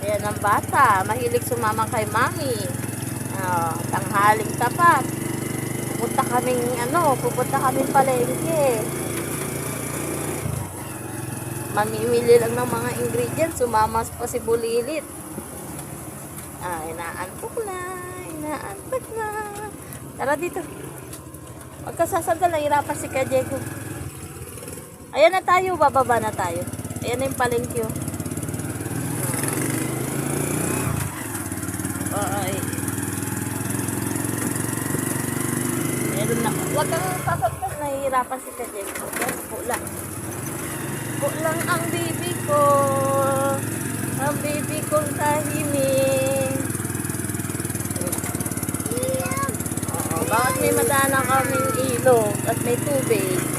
Yan ang bata. Mahilig sumama kay mami. Tanghaling tapat. Pupunta kaming palengke. Mamimili lang ng mga ingredients. Sumama pa si Bulilit. Inaantok na. Tara dito. Huwag ka sasandal. Nahirapan si Kajeko. Ayan na tayo. Bababa na tayo. Ayan na yung palengke. Ay. Meron na. Huwag kang sasandal. Nahihirapan si Kajeko. Yan, Kulang ang baby ko. Ang baby kong tahimik. Bakit may madana kaming ilog at may tubig?